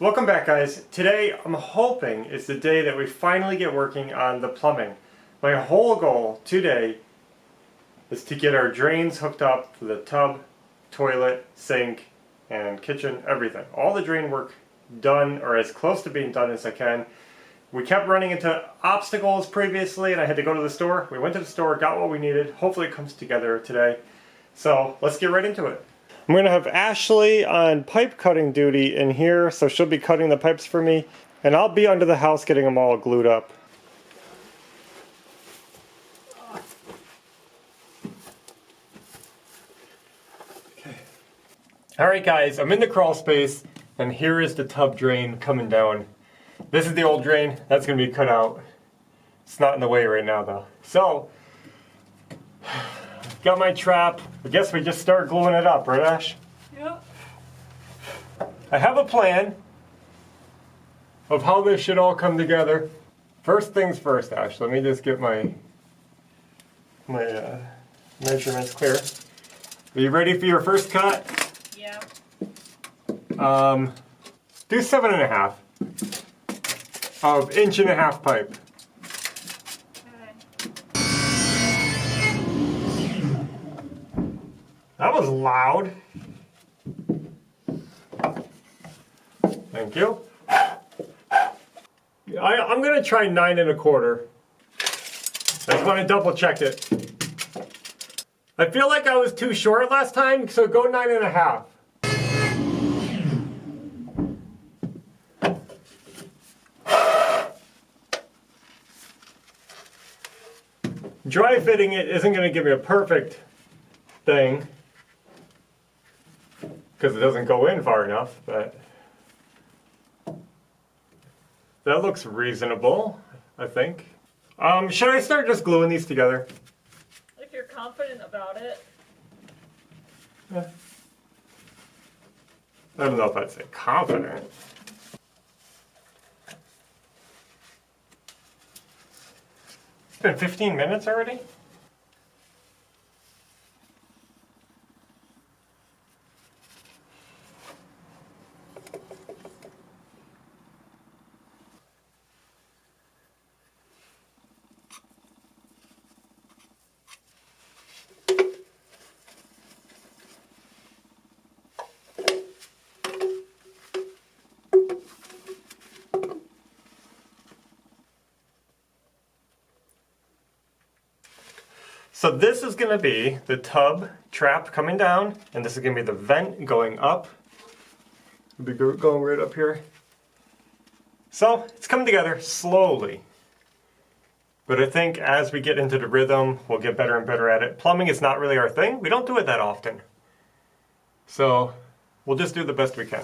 Welcome back, guys. Today I'm hoping is the day that we finally get working on the plumbing. My whole goal today is to get our drains hooked up for the tub, toilet, sink, and kitchen, everything. All the drain work done, or as close to being done as I can. We kept running into obstacles previously and I had to go to the store. We went to the store, got what we needed. Hopefully it comes together today. So let's get right into it. I'm going to have Ashley on pipe cutting duty in here, so she'll be cutting the pipes for me, and I'll be under the house getting them all glued up. Okay. Alright guys, I'm in the crawl space, and here is the tub drain coming down. This is the old drain, that's going to be cut out. It's not in the way right now though. So, got my trap. I guess we just start gluing it up, right Ash? Yep. I have a plan of how this should all come together. First things first, Ash. Let me just get my measurements clear. Are you ready for your first cut? Yeah. Do 7.5 of 1.5 pipe. That was loud. Thank you. I'm going to try 9.25. I just want to double check it. I feel like I was too short last time, so go 9.5. Dry fitting it isn't going to give me a perfect thing, because it doesn't go in far enough, but that looks reasonable, I think. Should I start just gluing these together? If you're confident about it. Yeah. I don't know if I'd say confident. It's been 15 minutes already? So this is going to be the tub trap coming down, and this is going to be the vent going up. It'll be going right up here. So it's coming together slowly. But I think as we get into the rhythm, we'll get better and better at it. Plumbing is not really our thing. We don't do it that often. So we'll just do the best we can.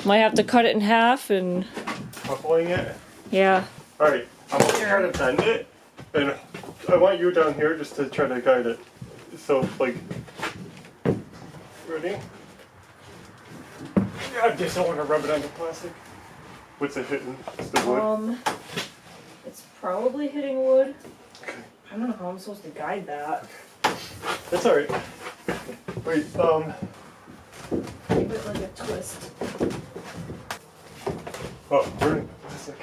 Might have to cut it in half and... Muffling it? Yeah. Alright, I'm going to try to bend it, and I want you down here just to try to guide it. So, like, ready? I just don't want to rub it on the plastic. What's it hitting? It's the wood? It's probably hitting wood. Okay. I don't know how I'm supposed to guide that. That's alright. Wait, Give it like a twist. oh, we're in plastic.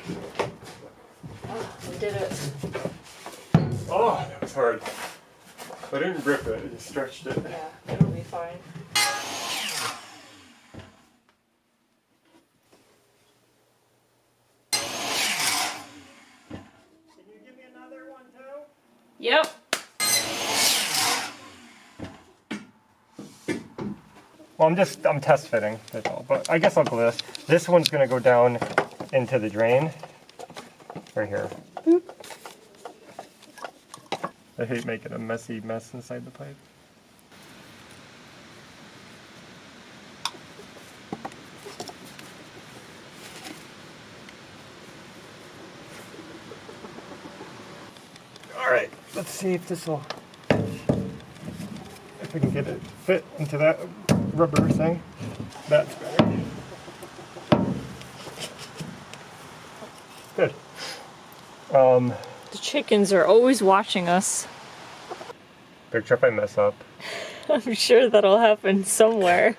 Oh, we did it. Oh, that was hard. I didn't rip it, I just stretched it. Yeah, it'll be fine. Can you give me another one too? Yep. Well, I'm test fitting, that's all. But I guess I'll glue this. This one's gonna go down into the drain. Right here. Boop. I hate making a messy mess inside the pipe. Alright, let's see if this will if I can get it fit into that rubber thing. That's better. Good. The chickens are always watching us. They're sure if I mess up. I'm sure that'll happen somewhere.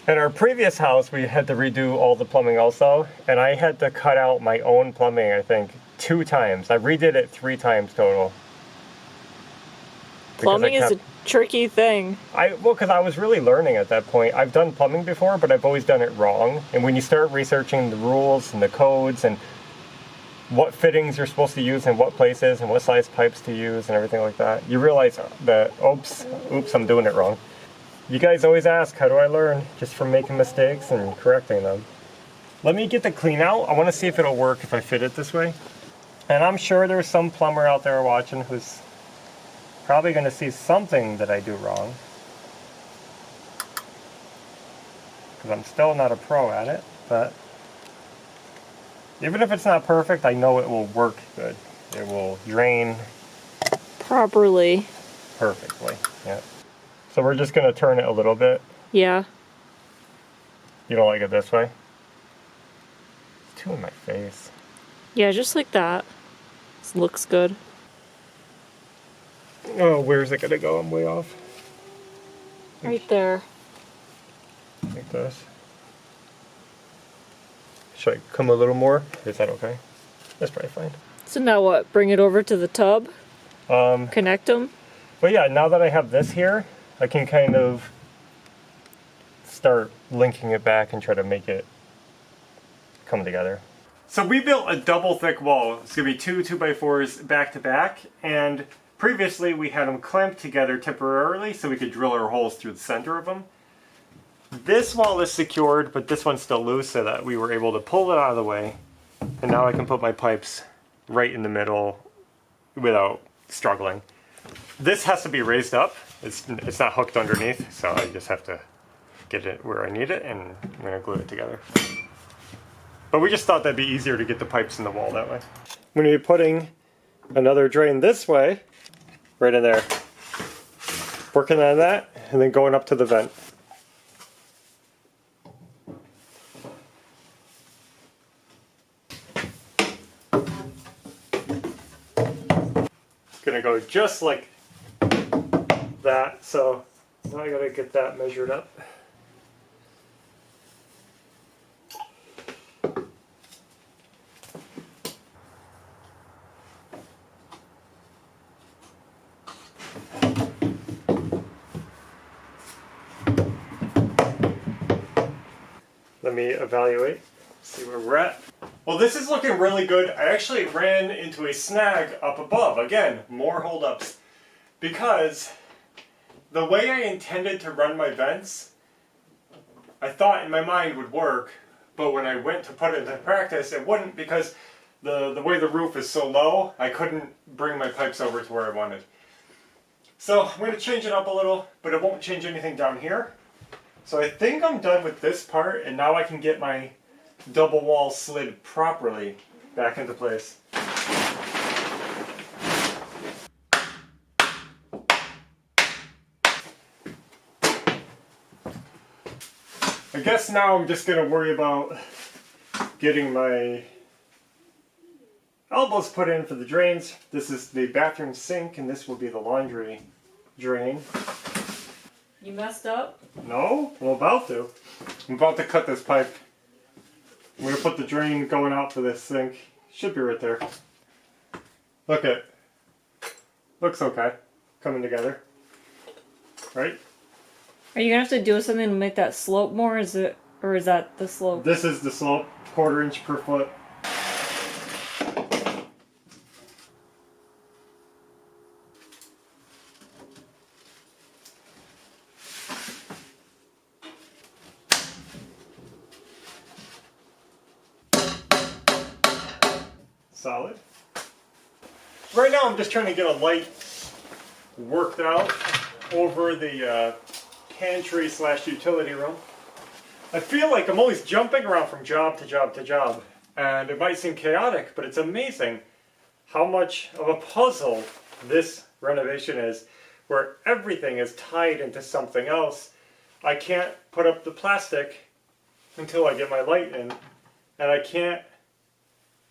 In our previous house, we had to redo all the plumbing also, and I had to cut out my own plumbing, I think, 2 times. I redid it 3 times total. Plumbing is a tricky thing. Because I was really learning at that point. I've done plumbing before, but I've always done it wrong. And when you start researching the rules and the codes and what fittings you're supposed to use in what places and what size pipes to use and everything like that, you realize that, oops, I'm doing it wrong. You guys always ask, how do I learn? Just from making mistakes and correcting them. Let me get the clean out. I want to see if it'll work if I fit it this way. And I'm sure there's some plumber out there watching who's probably going to see something that I do wrong. Because I'm still not a pro at it, but even if it's not perfect, I know it will work good. It will drain Properly. perfectly. Yeah. So we're just going to turn it a little bit. Yeah. You don't like it this way? It's too in my face. Yeah, just like that. This looks good. Oh, where's it going to go? I'm way off. Right there. Like this. Should I come a little more? Is that okay? That's probably fine. So now what? Bring it over to the tub? Connect them? But yeah, now that I have this here, I can kind of start linking it back and try to make it come together. So we built a double thick wall. It's going to be 2 2x4s back to back, and previously we had them clamped together temporarily so we could drill our holes through the center of them. This wall is secured, but this one's still loose so that we were able to pull it out of the way, and now I can put my pipes right in the middle without struggling. This has to be raised up. It's not hooked underneath, so I just have to get it where I need it, and I'm going to glue it together. But we just thought that'd be easier to get the pipes in the wall that way. I'm going to be putting another drain this way, right in there. Working on that, and then going up to the vent. Gonna go just like that, so now I gotta get that measured up. Let me evaluate, see where we're at. Well, this is looking really good. I actually ran into a snag up above. Again, more holdups. Because the way I intended to run my vents, I thought in my mind would work, but when I went to put it into practice, it wouldn't, because the way the roof is so low, I couldn't bring my pipes over to where I wanted. So I'm going to change it up a little, but it won't change anything down here. So I think I'm done with this part, and now I can get my double wall slid properly back into place. I guess now I'm just going to worry about getting my elbows put in for the drains. This is the bathroom sink, and this will be the laundry drain. You messed up? No, I'm about to. I'm about to cut this pipe. I'm going to put the drain going out for this sink. Should be right there. Look at it. Looks okay. Coming together. Right? Are you gonna have to do something to make that slope more? Or is that the slope? This is the slope, 1/4 inch per foot. Solid. Right now I'm just trying to get a light worked out over the pantry / utility room. I feel like I'm always jumping around from job to job to job, and it might seem chaotic, but it's amazing how much of a puzzle this renovation is. where everything is tied into something else. I can't put up the plastic until I get my light in, and I can't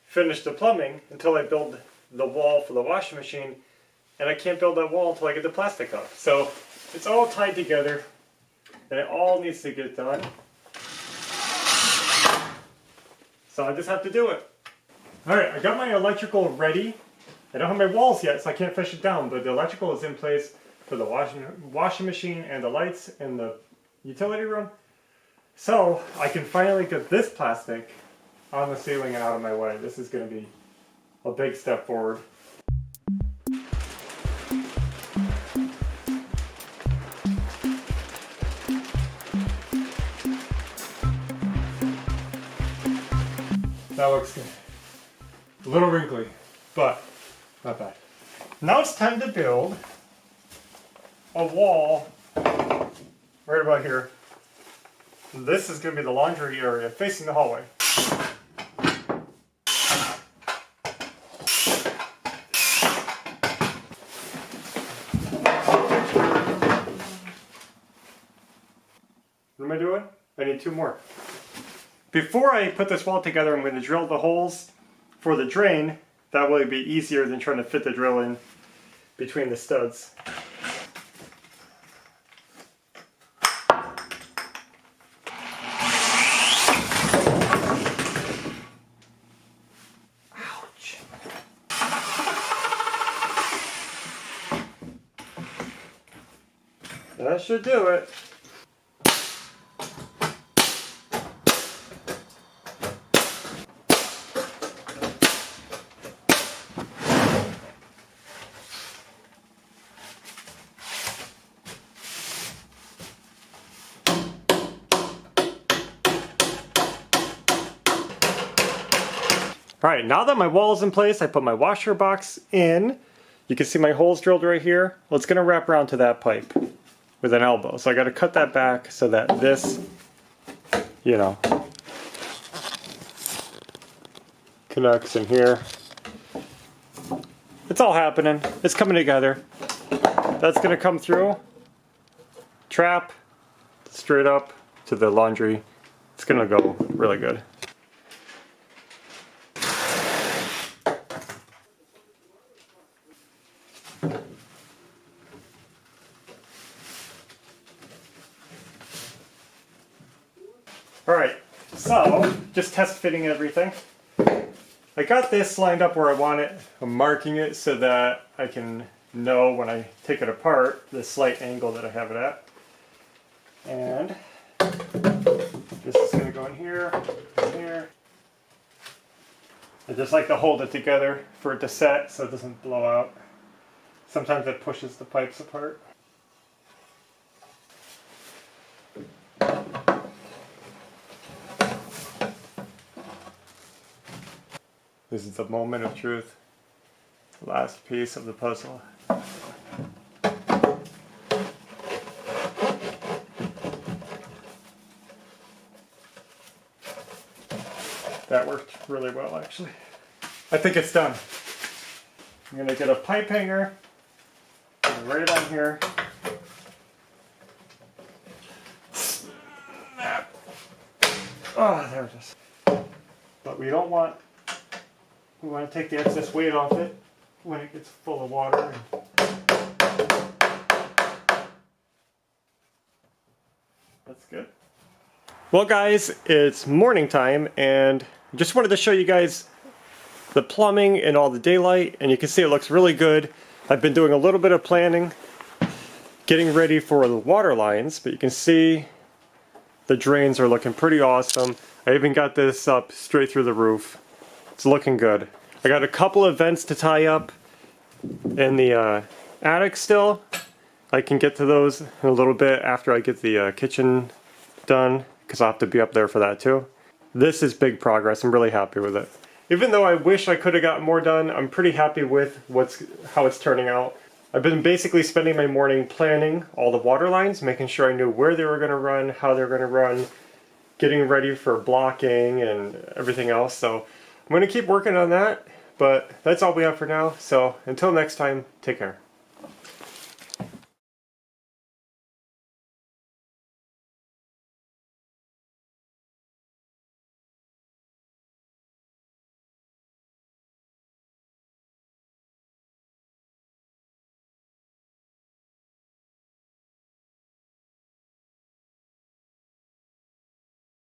finish the plumbing until I build the wall for the washing machine, and I can't build that wall until I get the plastic up. So it's all tied together, and it all needs to get done. So I just have to do it. Alright, I got my electrical ready. I don't have my walls yet, so I can't fish it down, but the electrical is in place for the washing machine and the lights in the utility room. So I can finally get this plastic on the ceiling and out of my way. This is going to be a big step forward. That looks good. A little wrinkly, but not bad. Now it's time to build a wall right about here. This is going to be the laundry area facing the hallway. What am I doing? I need 2 more. Before I put this wall together, I'm going to drill the holes for the drain. That will be easier than trying to fit the drill in between the studs. Ouch. That should do it. Alright, now that my wall is in place, I put my washer box in. You can see my holes drilled right here. Well, it's going to wrap around to that pipe with an elbow. So I got to cut that back so that this, you know, connects in here. It's all happening. It's coming together. That's going to come through, trap, straight up to the laundry. It's going to go really good. Alright, so just test fitting everything. I got this lined up where I want it. I'm marking it so that I can know when I take it apart the slight angle that I have it at. And this is going to go in here, in here. I just like to hold it together for it to set so it doesn't blow out. Sometimes it pushes the pipes apart. This is the moment of truth. The last piece of the puzzle. That worked really well, actually. I think it's done. I'm gonna get a pipe hanger, right on here. Snap. Oh, there it is. But we don't want. We want to take the excess weight off it when it gets full of water. That's good. Well guys, it's morning time and just wanted to show you guys the plumbing in all the daylight, and you can see it looks really good. I've been doing a little bit of planning, getting ready for the water lines, but you can see the drains are looking pretty awesome. I even got this up straight through the roof. It's looking good. I got a couple of vents to tie up in the attic still. I can get to those in a little bit after I get the kitchen done, because I'll have to be up there for that too. This is big progress. I'm really happy with it. Even though I wish I could have gotten more done, I'm pretty happy with how it's turning out. I've been basically spending my morning planning all the water lines, making sure I knew where they were going to run, how they were going to run, getting ready for blocking and everything else. So I'm going to keep working on that, but that's all we have for now. So until next time, take care.